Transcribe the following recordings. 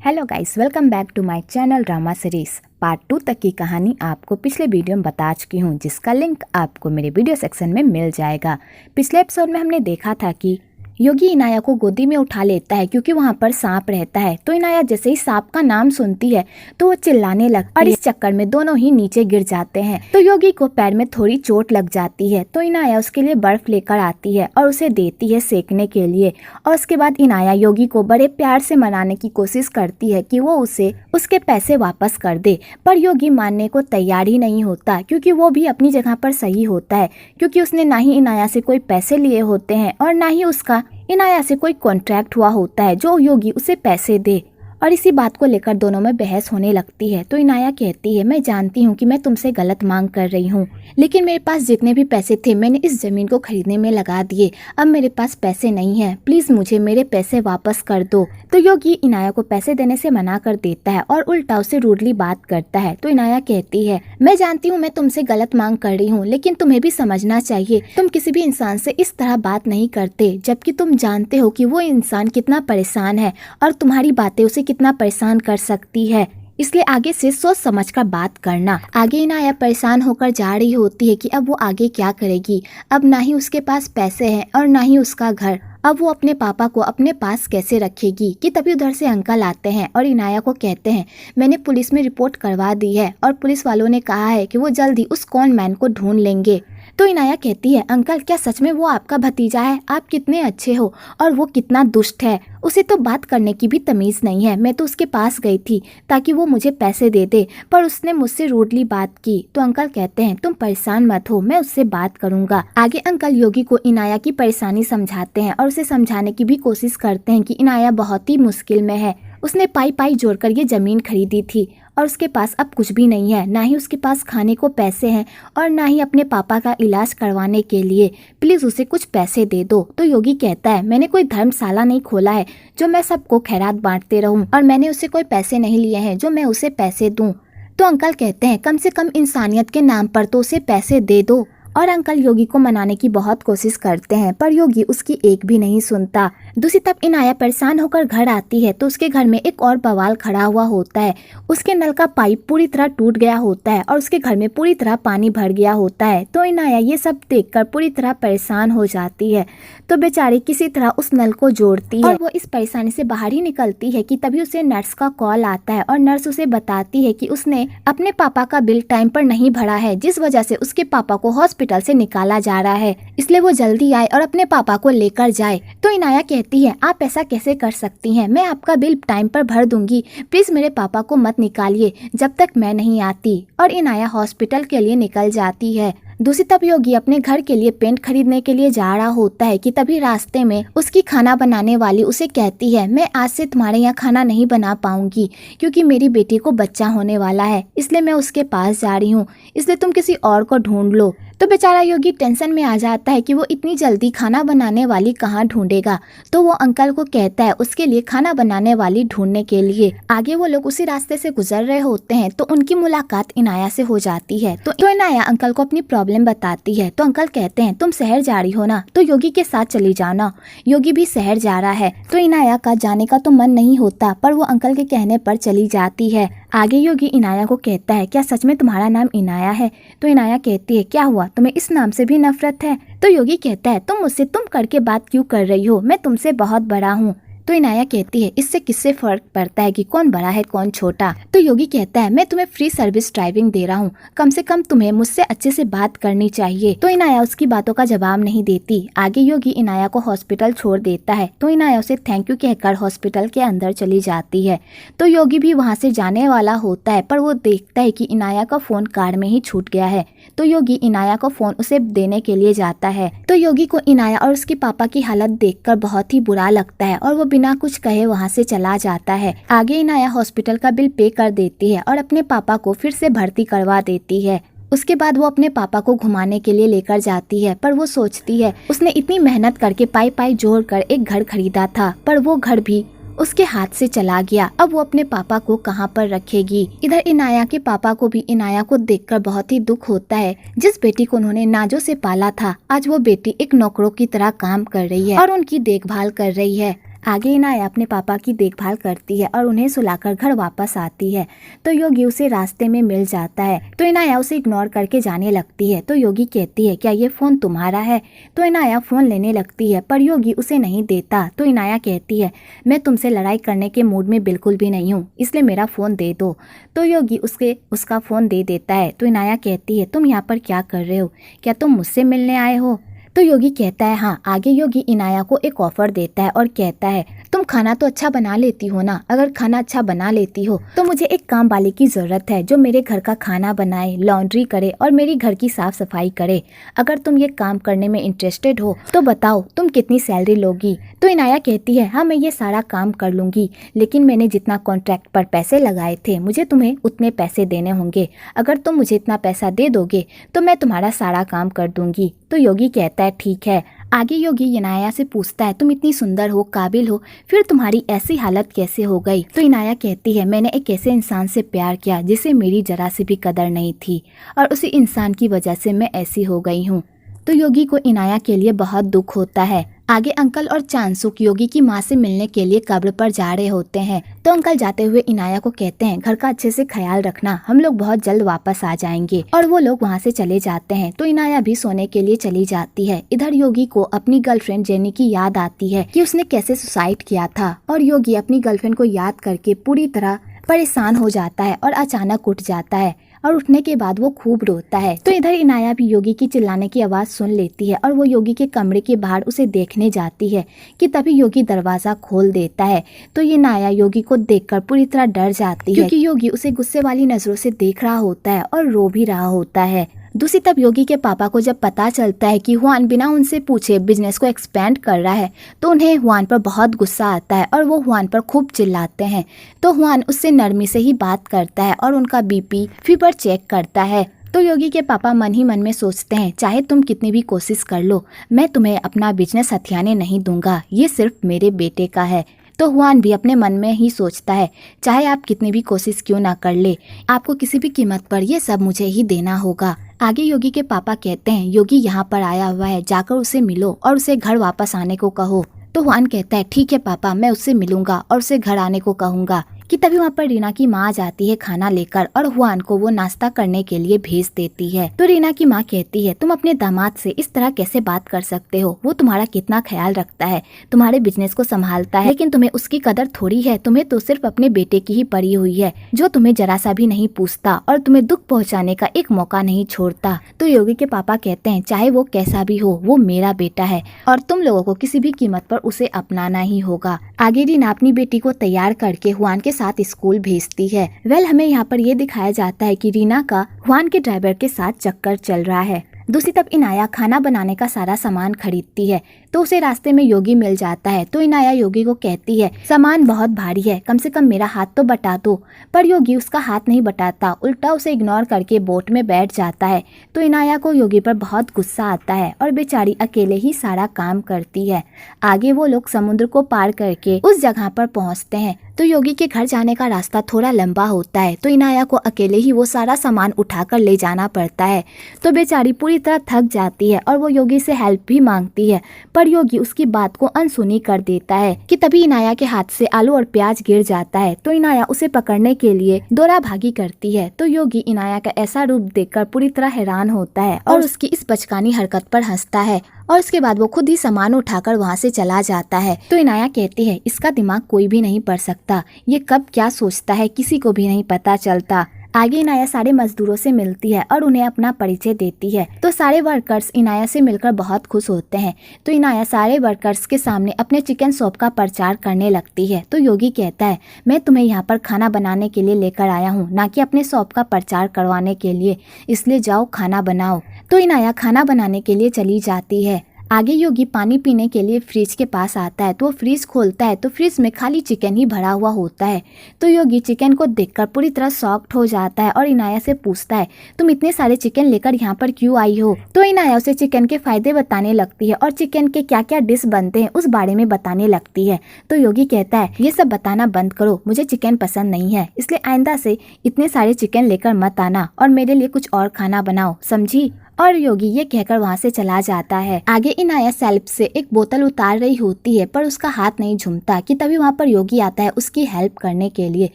Hello guys, welcome back to my channel drama series. Part 2 तक की कहानी आपको पिछले वीडियो में बता चुकी हूँ, जिसका लिंक आपको मेरे वीडियो सेक्शन में मिल जाएगा। पिछले एपिसोड में हमने देखा था कि योगी इनाया को गोदी में उठा लेता है क्योंकि वहाँ पर सांप रहता है। तो इनाया जैसे ही सांप का नाम सुनती है तो वो चिल्लाने लगती है और इस चक्कर में दोनों ही नीचे गिर जाते हैं। तो योगी को पैर में थोड़ी चोट लग जाती है तो इनाया उसके लिए बर्फ लेकर आती है और उसे देती है सेकने के लिए। और उसके बाद इनाया योगी को बड़े प्यार से मनाने की कोशिश करती है कि वो उसे उसके पैसे वापस कर दे, पर योगी मानने को तैयार ही नहीं होता क्योंकि वो भी अपनी जगह पर सही होता है, क्योंकि उसने ना ही इनाया से कोई पैसे लिए होते हैं और ना ही उसका इनाया से कोई कॉन्ट्रैक्ट हुआ होता है जो योगी उसे पैसे दे। और इसी बात को लेकर दोनों में बहस होने लगती है। तो इनाया कहती है, मैं जानती हूँ कि मैं तुमसे गलत मांग कर रही हूँ, लेकिन मेरे पास जितने भी पैसे थे मैंने इस जमीन को खरीदने में लगा दिए। अब मेरे पास पैसे नहीं है, प्लीज मुझे मेरे पैसे वापस कर दो। तो योगी इनाया को पैसे देने से मना कर देता है और उल्टा उसे रूडली बात करता है। तो इनाया कहती है, मैं जानती हूँ मैं तुमसे गलत मांग कर रही हूँ, लेकिन तुम्हें भी समझना चाहिए, तुम किसी भी इंसान से इस तरह बात नहीं करते, जबकि तुम जानते हो कि वो इंसान कितना परेशान है और तुम्हारी बातें उसे कितना परेशान कर सकती है। इसलिए आगे से सोच समझ कर बात करना। आगे इनाया परेशान होकर जा रही होती है कि अब वो आगे क्या करेगी। अब ना ही उसके पास पैसे हैं और ना ही उसका घर। अब वो अपने पापा को अपने पास कैसे रखेगी कि तभी उधर से अंकल आते हैं और इनाया को कहते हैं, मैंने पुलिस में रिपोर्ट करवा दी है और पुलिस वालों ने कहा है कि वो जल्दी उस कॉन मैन को ढूंढ लेंगे। तो इनाया कहती है, अंकल क्या सच में वो आपका भतीजा है? आप कितने अच्छे हो और वो कितना दुष्ट है, उसे तो बात करने की भी तमीज नहीं है। मैं तो उसके पास गई थी ताकि वो मुझे पैसे दे दे, पर उसने मुझसे रूडली बात की। तो अंकल कहते हैं, तुम परेशान मत हो, मैं उससे बात करूंगा। आगे अंकल योगी को इनाया की परेशानी समझाते हैं और उसे समझाने की भी कोशिश करते हैं कि इनाया बहुत ही मुश्किल में है। उसने पाई पाई जोड़कर ये जमीन खरीदी थी और उसके पास अब कुछ भी नहीं है, ना ही उसके पास खाने को पैसे हैं और ना ही अपने पापा का इलाज करवाने के लिए। प्लीज उसे कुछ पैसे दे दो। तो योगी कहता है, मैंने कोई धर्मशाला नहीं खोला है जो मैं सबको खैरात बांटते रहूं, और मैंने उससे कोई पैसे नहीं लिए हैं जो मैं उसे पैसे दूं। तो अंकल कहते हैं, कम से कम इंसानियत के नाम पर तो उसे पैसे दे दो। और अंकल योगी को मनाने की बहुत कोशिश करते हैं, पर योगी उसकी एक भी नहीं सुनता। दूसरी तरफ इनाया परेशान होकर घर आती है तो उसके घर में एक और बवाल खड़ा हुआ होता है। उसके नल का पाइप पूरी तरह टूट गया होता है और उसके घर में पूरी तरह पानी भर गया होता है। तो इनाया ये सब देखकर पूरी तरह परेशान हो जाती है। तो बेचारी किसी तरह उस नल को जोड़ती है और वो इस परेशानी से बाहर ही निकलती है कि तभी उसे नर्स का कॉल आता है और नर्स उसे बताती है कि उसने अपने पापा का बिल टाइम पर नहीं भरा है, जिस वजह से उसके पापा को हॉस्पिटल से निकाला जा रहा है, इसलिए वो जल्दी आए और अपने पापा को लेकर जाए। तो इनाया कहती है, आप ऐसा कैसे कर सकती हैं? मैं आपका बिल टाइम पर भर दूंगी, प्लीज मेरे पापा को मत निकालिए जब तक मैं नहीं आती। और इनाया हॉस्पिटल के लिए निकल जाती है। दूसरी तरफ योगी अपने घर के लिए पेंट खरीदने के लिए जा रहा होता है कि तभी रास्ते में उसकी खाना बनाने वाली उसे कहती है, मैं आज से तुम्हारे यहाँ खाना नहीं बना पाऊंगी क्योंकि मेरी बेटी को बच्चा होने वाला है, इसलिए मैं उसके पास जा रही हूँ, इसलिए तुम किसी और को ढूंढ लो। तो बेचारा योगी टेंशन में आ जाता है कि वो इतनी जल्दी खाना बनाने वाली कहाँ ढूंढेगा। तो वो अंकल को कहता है उसके लिए खाना बनाने वाली ढूंढने के लिए। आगे वो लोग उसी रास्ते से गुजर रहे होते हैं तो उनकी मुलाकात इनाया से हो जाती है। तो इनाया अंकल को अपनी प्रॉब्लम बताती है। तो अंकल कहते हैं, तुम शहर जा रही हो ना, तो योगी के साथ चली जाओ ना, योगी भी शहर जा रहा है। तो इनाया का जाने का तो मन नहीं होता, पर वो अंकल के कहने पर चली जाती है। आगे योगी इनाया को कहता है, क्या सच में तुम्हारा नाम इनाया है? तो इनाया कहती है, क्या हुआ, तुम्हें इस नाम से भी नफरत है? तो योगी कहता है, तुम मुझसे तुम करके बात क्यों कर रही हो, मैं तुमसे बहुत बड़ा हूँ। तो इनाया कहती है, इससे किससे फर्क पड़ता है कि कौन बड़ा है कौन छोटा? तो योगी कहता है, मैं तुम्हें फ्री सर्विस ड्राइविंग दे रहा हूँ, कम से कम तुम्हें मुझसे अच्छे से बात करनी चाहिए। तो इनाया उसकी बातों का जवाब नहीं देती। आगे योगी इनाया को हॉस्पिटल छोड़ देता है तो इनाया उसे थैंक यू कहकर हॉस्पिटल के अंदर चली जाती है। तो योगी भी वहाँ से जाने वाला होता है, पर वो देखता है कि इनाया का फोन कार में ही छूट गया है। तो योगी इनाया को फोन उसे देने के लिए जाता है। तो योगी को इनाया और उसके पापा की हालत देखकर बहुत ही बुरा लगता है और वो बिना कुछ कहे वहाँ से चला जाता है। आगे इनाया हॉस्पिटल का बिल पे कर देती है और अपने पापा को फिर से भर्ती करवा देती है। उसके बाद वो अपने पापा को घुमाने के लिए लेकर जाती है, पर वो सोचती है उसने इतनी मेहनत करके पाई पाई जोड़कर एक घर खरीदा था, पर वो घर भी उसके हाथ से चला गया। अब वो अपने पापा को कहाँ पर रखेगी? इधर इनाया के पापा को भी इनाया को देखकर बहुत ही दुख होता है। जिस बेटी को उन्होंने नाजों से पाला था, आज वो बेटी एक नौकरों की तरह काम कर रही है और उनकी देखभाल कर रही है। आगे इनाया अपने पापा की देखभाल करती है और उन्हें सुलाकर घर वापस आती है। तो योगी उसे रास्ते में मिल जाता है। तो इनाया उसे इग्नोर करके जाने लगती है। तो योगी कहती है, क्या ये फोन तुम्हारा है? तो इनाया फोन लेने लगती है पर योगी उसे नहीं देता। तो इनाया कहती है, मैं तुमसे लड़ाई करने के मूड में बिल्कुल भी नहीं हूँ, इसलिए मेरा फोन दे दो। तो योगी उसका फोन दे देता है। तो इनाया कहती है, तुम यहाँ पर क्या कर रहे हो? क्या तुम मुझसे मिलने आए हो? तो योगी कहता है हाँ। आगे योगी इनाया को एक ऑफर देता है और कहता है, तुम खाना तो अच्छा बना लेती हो ना? अगर खाना अच्छा बना लेती हो तो मुझे एक काम वाले की जरूरत है जो मेरे घर का खाना बनाए, लॉन्ड्री करे और मेरी घर की साफ सफाई करे। अगर तुम ये काम करने में इंटरेस्टेड हो तो बताओ तुम कितनी सैलरी लोगी? तो इनाया कहती है, हाँ मैं ये सारा काम कर लूंगी, लेकिन मैंने जितना कॉन्ट्रैक्ट पर पैसे लगाए थे मुझे तुम्हें उतने पैसे देने होंगे। अगर तुम मुझे इतना पैसा दे दोगे तो मैं तुम्हारा सारा काम कर दूंगी। तो योगी कहता है ठीक है। आगे योगी इनाया से पूछता है, तुम इतनी सुंदर हो, काबिल हो, फिर तुम्हारी ऐसी हालत कैसे हो गई? तो इनाया कहती है, मैंने एक ऐसे इंसान से प्यार किया जिसे मेरी जरा से भी कदर नहीं थी और उसी इंसान की वजह से मैं ऐसी हो गई हूँ। तो योगी को इनाया के लिए बहुत दुख होता है। आगे अंकल और चांसुक योगी की माँ से मिलने के लिए कब्र पर जा रहे होते हैं। तो अंकल जाते हुए इनाया को कहते हैं, घर का अच्छे से ख्याल रखना, हम लोग बहुत जल्द वापस आ जाएंगे। और वो लोग वहाँ से चले जाते हैं। तो इनाया भी सोने के लिए चली जाती है। इधर योगी को अपनी गर्लफ्रेंड जेनी की याद आती है कि उसने कैसे सुसाइड किया था और योगी अपनी गर्लफ्रेंड को याद करके पूरी तरह परेशान हो जाता है और अचानक उठ जाता है और उठने के बाद वो खूब रोता है। तो इधर इनाया भी योगी की चिल्लाने की आवाज सुन लेती है और वो योगी के कमरे के बाहर उसे देखने जाती है कि तभी योगी दरवाजा खोल देता है। तो ये इनाया योगी को देखकर पूरी तरह डर जाती है क्योंकि योगी उसे गुस्से वाली नजरों से देख रहा होता है और रो भी रहा होता है। दूसरी तरफ योगी के पापा को जब पता चलता है कि हुआन बिना उनसे पूछे बिजनेस को एक्सपेंड कर रहा है तो उन्हें हुआन पर बहुत गुस्सा आता है और वो हुआन पर खूब चिल्लाते हैं। तो हुआन उससे नरमी से ही बात करता है और उनका बीपी फीवर चेक करता है। तो योगी के पापा मन ही मन में सोचते हैं, चाहे तुम कितनी भी कोशिश कर लो, मैं तुम्हें अपना बिजनेस हथियाने नहीं दूंगा, ये सिर्फ मेरे बेटे का है। तो हुआन भी अपने मन में ही सोचता है, चाहे आप कितनी भी कोशिश क्यों ना कर ले, आपको किसी भी कीमत पर ये सब मुझे ही देना होगा। आगे योगी के पापा कहते हैं, योगी यहाँ पर आया हुआ है, जाकर उसे मिलो और उसे घर वापस आने को कहो। तो हुआन कहता है, ठीक है पापा, मैं उससे मिलूंगा और उसे घर आने को कहूंगा। कि तभी वहाँ पर रीना की माँ जाती है खाना लेकर और हुआन को वो नाश्ता करने के लिए भेज देती है। तो रीना की माँ कहती है, तुम अपने दामाद से इस तरह कैसे बात कर सकते हो? वो तुम्हारा कितना ख्याल रखता है, तुम्हारे बिजनेस को संभालता है, लेकिन तुम्हें उसकी कदर थोड़ी है। तुम्हें तो सिर्फ अपने बेटे की ही पड़ी हुई है, जो तुम्हें जरा सा भी नहीं पूछता और तुम्हें दुख पहुँचाने का एक मौका नहीं छोड़ता। तो योगी के पापा कहते हैं, चाहे वो कैसा भी हो, वो मेरा बेटा है और तुम लोगों को किसी भी कीमत पर उसे अपनाना ही होगा। आगे रीना अपनी बेटी को तैयार करके हुआन के साथ स्कूल भेजती है। हमें यहाँ पर ये दिखाया जाता है कि रीना का हुआन के ड्राइवर के साथ चक्कर चल रहा है। दूसरी तरफ इनाया खाना बनाने का सारा सामान खरीदती है तो उसे रास्ते में योगी मिल जाता है। तो इनाया योगी को कहती है, सामान बहुत भारी है, कम से कम मेरा हाथ तो बटा दो। पर योगी उसका हाथ नहीं बटाता, उल्टा उसे इग्नोर करके बोट में बैठ जाता है। तो इनाया को योगी पर बहुत गुस्सा आता है और बेचारी अकेले ही सारा काम करती है। आगे वो लोग समुद्र को पार करके उस जगह पर पहुँचते हैं। तो योगी के घर जाने का रास्ता थोड़ा लंबा होता है तो इनाया को अकेले ही वो सारा सामान उठाकर ले जाना पड़ता है। तो बेचारी पूरी तरह थक जाती है और वो योगी से हेल्प भी मांगती है, पर योगी उसकी बात को अनसुनी कर देता है। कि तभी इनाया के हाथ से आलू और प्याज गिर जाता है। तो इनाया उसे पकड़ने के लिए दौड़ा भागी करती है। तो योगी इनाया का ऐसा रूप देखकर पूरी तरह हैरान होता है और उसकी इस बचकानी हरकत पर हंसता है और उसके बाद वो खुद ही सामान उठाकर वहाँ से चला जाता है। तो इनाया कहती है, इसका दिमाग कोई भी नहीं पढ़ सकता, ये कब क्या सोचता है किसी को भी नहीं पता चलता। आगे इनाया सारे मजदूरों से मिलती है और उन्हें अपना परिचय देती है। तो सारे वर्कर्स इनाया से मिलकर बहुत खुश होते हैं। तो इनाया सारे वर्कर्स के सामने अपने चिकन शॉप का प्रचार करने लगती है। तो योगी कहता है, मैं तुम्हें यहाँ पर खाना बनाने के लिए लेकर आया हूँ, ना कि अपने शॉप का प्रचार करवाने के लिए, इसलिए जाओ खाना बनाओ। तो इनाया खाना बनाने के लिए चली जाती है। आगे योगी पानी पीने के लिए फ्रिज के पास आता है तो वो फ्रिज खोलता है तो फ्रिज में खाली चिकन ही भरा हुआ होता है। तो योगी चिकन को देखकर पूरी तरह शॉक्ड हो जाता है और इनाया से पूछता है, तुम इतने सारे चिकन लेकर यहाँ पर क्यों आई हो? तो इनाया उसे चिकन के फायदे बताने लगती है और चिकन के क्या क्या डिश बनते हैं उस बारे में बताने लगती है। तो योगी कहता है, ये सब बताना बंद करो, मुझे चिकन पसंद नहीं है, इसलिए आइंदा से इतने सारे चिकन लेकर मत आना और मेरे लिए कुछ और खाना बनाओ, समझी? और योगी ये कहकर वहाँ से चला जाता है। आगे इनाया सेल्फ से एक बोतल उतार रही होती है पर उसका हाथ नहीं झूमता कि तभी वहाँ पर योगी आता है उसकी हेल्प करने के लिए।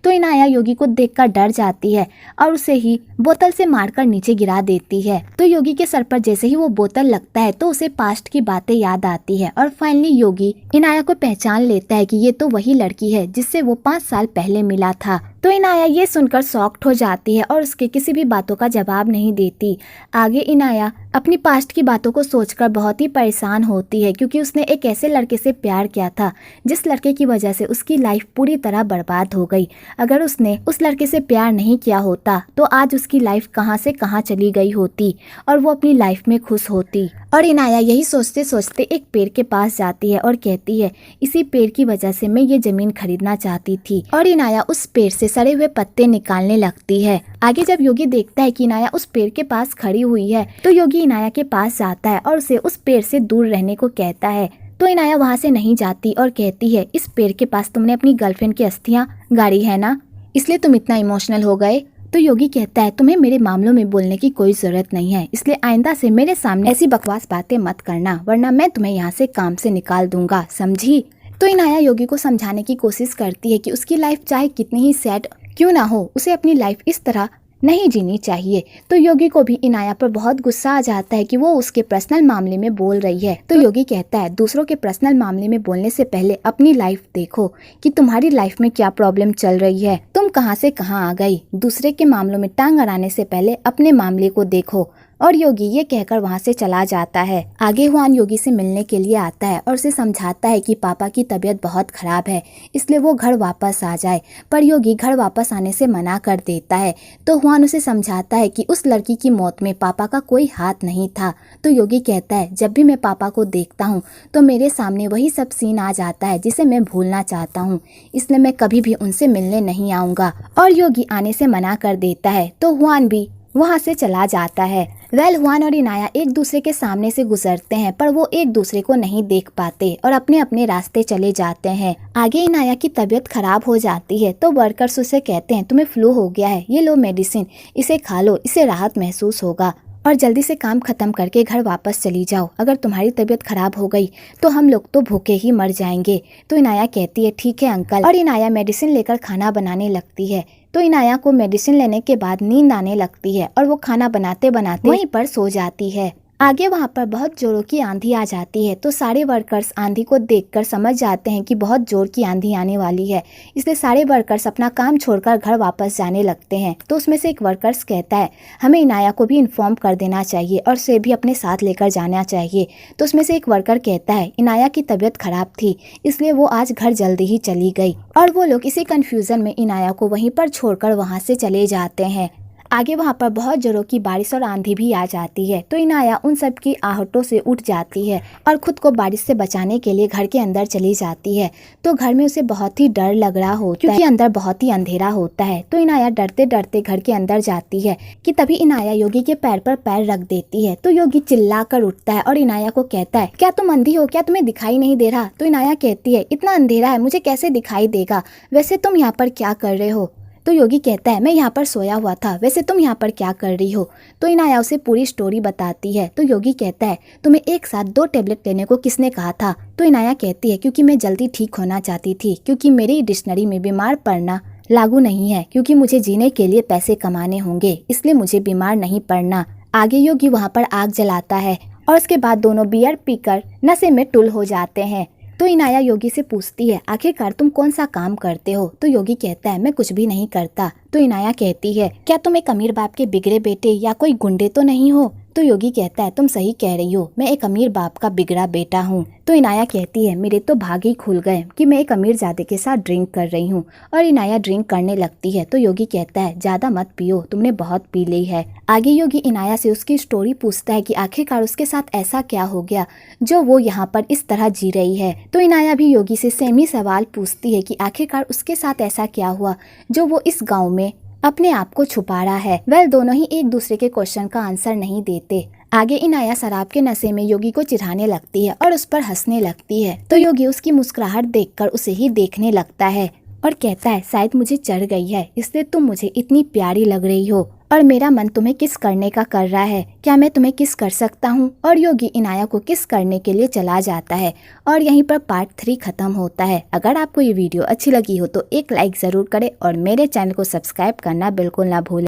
तो इनाया योगी को देखकर डर जाती है और उसे ही बोतल से मारकर नीचे गिरा देती है। तो योगी के सर पर जैसे ही वो बोतल लगता है तो उसे पास्ट की बातें याद आती है और फाइनली योगी इनाया को पहचान लेता है कि ये तो वही लड़की है जिससे वो 5 साल पहले मिला था। तो इनाया ये सुनकर शॉक्ड हो जाती है और उसके किसी भी बातों का जवाब नहीं देती। आगे इनाया अपनी पास्ट की बातों को सोचकर बहुत ही परेशान होती है क्योंकि उसने एक ऐसे लड़के से प्यार किया था जिस लड़के की वजह से उसकी लाइफ पूरी तरह बर्बाद हो गई। अगर उसने उस लड़के से प्यार नहीं किया होता तो आज उसकी लाइफ कहां से कहां चली गई होती और वो अपनी लाइफ में खुश होती। और इनाया यही सोचते सोचते एक पेड़ के पास जाती है और कहती है इसी पेड़ की वजह से मैं ये जमीन खरीदना चाहती थी। और इनाया उस पेड़ से सड़े हुए पत्ते निकालने लगती है। आगे जब योगी देखता है कि इनाया उस पेड़ के पास खड़ी हुई है तो योगी इनाया के पास जाता है और उसे उस पेड़ से दूर रहने को कहता है। तो इनाया वहाँ से नहीं जाती और कहती है इस पेड़ के पास तुमने अपनी गर्लफ्रेंड की अस्थियां गाड़ी है ना, इसलिए तुम इतना इमोशनल हो गए। तो योगी कहता है तुम्हें मेरे मामलों में बोलने की कोई जरूरत नहीं है, इसलिए आइंदा से मेरे सामने ऐसी बकवास बातें मत करना वरना मैं तुम्हें यहाँ से काम से निकाल दूंगा, समझी। तो इनाया योगी को समझाने की कोशिश करती है कि उसकी लाइफ चाहे कितनी ही सैड क्यों ना हो उसे अपनी लाइफ इस तरह नहीं जीनी चाहिए। तो योगी को भी इनाया पर बहुत गुस्सा आ जाता है कि वो उसके पर्सनल मामले में बोल रही है। तो योगी कहता है दूसरों के पर्सनल मामले में बोलने से पहले अपनी लाइफ देखो कि तुम्हारी लाइफ में क्या प्रॉब्लम चल रही है, तुम कहां से कहां आ गई। दूसरे के मामलों में टांग अड़ाने से पहले अपने मामले को देखो। और योगी ये कहकर वहाँ से चला जाता है। आगे हुआन योगी से मिलने के लिए आता है और उसे समझाता है कि पापा की तबीयत बहुत खराब है इसलिए वो घर वापस आ जाए, पर योगी घर वापस आने से मना कर देता है। तो हुआन उसे समझाता है कि उस लड़की की मौत में पापा का कोई हाथ नहीं था। तो योगी कहता है जब भी मैं पापा को देखता हूँ तो मेरे सामने वही सब सीन आ जाता है जिसे मैं भूलना चाहता हूँ, इसलिए मैं कभी भी उनसे मिलने नहीं आऊँगा। और योगी आने से मना कर देता है। तो हुआन भी वहाँ से चला जाता है। हुआन और इनाया एक दूसरे के सामने से गुजरते हैं पर वो एक दूसरे को नहीं देख पाते और अपने अपने रास्ते चले जाते हैं। आगे इनाया की तबीयत खराब हो जाती है तो वर्कर्स उसे कहते हैं तुम्हें फ्लू हो गया है, ये लो मेडिसिन, इसे खा लो, इससे राहत महसूस होगा और जल्दी से काम खत्म करके घर वापस चली जाओ, अगर तुम्हारी तबीयत खराब हो गई तो हम लोग तो भूखे ही मर जाएंगे। तो इनाया कहती है ठीक है अंकल, और इनाया मेडिसिन लेकर खाना बनाने लगती है। तो इनाया को मेडिसिन लेने के बाद नींद आने लगती है और वो खाना बनाते बनाते वहीं पर सो जाती है। आगे वहाँ पर बहुत जोरों की आंधी आ जाती है तो सारे वर्कर्स आंधी को देखकर समझ जाते हैं कि बहुत जोर की आंधी आने वाली है, इसलिए सारे वर्कर्स अपना काम छोड़कर घर वापस जाने लगते हैं। तो उसमें से एक वर्कर्स कहता है हमें इनाया को भी इन्फॉर्म कर देना चाहिए और उसे भी अपने साथ लेकर जाना चाहिए। तो उसमें से एक वर्कर कहता है इनाया की तबीयत खराब थी इसलिए वो आज घर जल्दी ही चली गई। और वो लोग इसी कंफ्यूजन में इनाया को वहीं पर छोड़कर वहाँ से चले जाते हैं। आगे वहाँ पर बहुत जोरों की बारिश और आंधी भी आ जाती है तो इनाया उन सब की आहटों से उठ जाती है और खुद को बारिश से बचाने के लिए घर के अंदर चली जाती है। तो घर में उसे बहुत ही डर लग रहा होता है क्योंकि अंदर बहुत ही अंधेरा होता है। तो इनाया डरते डरते घर के अंदर जाती है कि तभी इनाया योगी के पैर पर पैर रख देती है। तो योगी चिल्ला कर उठता है और इनाया को कहता है क्या तुम अंधी हो, क्या तुम्हें दिखाई नहीं दे रहा। तो इनाया कहती है इतना अंधेरा है मुझे कैसे दिखाई देगा, वैसे तुम यहाँ पर क्या कर रहे हो। तो योगी कहता है मैं यहाँ पर सोया हुआ था, वैसे तुम यहाँ पर क्या कर रही हो। तो इनाया उसे पूरी स्टोरी बताती है। तो योगी कहता है तुम्हें एक साथ 2 टेबलेट लेने को किसने कहा था। तो इनाया कहती है क्योंकि मैं जल्दी ठीक होना चाहती थी, क्योंकि मेरी डिक्शनरी में बीमार पड़ना लागू नहीं है, क्योंकि मुझे जीने के लिए पैसे कमाने होंगे, इसलिए मुझे बीमार नहीं पड़ना। आगे योगी वहाँ पर आग जलाता है और उसके बाद दोनों बियर पीकर नशे में टुल हो जाते हैं। तो इनाया योगी से पूछती है आखिरकार तुम कौन सा काम करते हो। तो योगी कहता है मैं कुछ भी नहीं करता। तो इनाया कहती है क्या तुम एक अमीर बाप के बिगड़े बेटे या कोई गुंडे तो नहीं हो। तो योगी कहता है तुम सही कह रही हो, मैं एक अमीर बाप का बिगड़ा बेटा हूँ। तो इनाया कहती है मेरे तो भाग ही खुल गए कि मैं एक अमीर ज़ादे के साथ ड्रिंक कर रही हूँ। और इनाया ड्रिंक करने लगती है। तो योगी कहता है ज़्यादा मत पियो, तुमने बहुत पी ली है। आगे योगी इनाया से उसकी स्टोरी पूछता है कि आखिरकार उसके साथ ऐसा क्या हो गया जो वो यहाँ पर इस तरह जी रही है। तो इनाया भी योगी से सेम ही सवाल पूछती है कि आखिरकार उसके साथ ऐसा क्या हुआ जो वो इस गाँव में अपने आप को छुपा रहा है। दोनों ही एक दूसरे के क्वेश्चन का आंसर नहीं देते। आगे इनाया शराब के नशे में योगी को चिढ़ाने लगती है और उस पर हंसने लगती है। तो योगी उसकी मुस्कुराहट देखकर उसे ही देखने लगता है और कहता है शायद मुझे चढ़ गई है, इसलिए तुम मुझे इतनी प्यारी लग रही हो। और मेरा मन तुम्हें किस करने का कर रहा है, क्या मैं तुम्हें किस कर सकता हूँ। और योगी इनाया को किस करने के लिए चला जाता है और यहीं पर पार्ट 3 खत्म होता है। अगर आपको ये वीडियो अच्छी लगी हो तो एक लाइक ज़रूर करें और मेरे चैनल को सब्सक्राइब करना बिल्कुल ना भूलें।